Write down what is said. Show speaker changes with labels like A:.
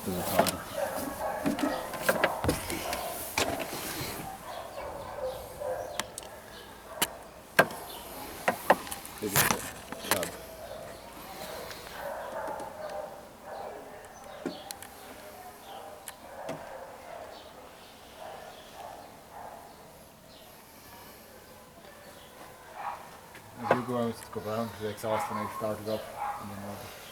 A: Does it harder. Big job. As you go out, go down to the exhaust when I start it up and then over.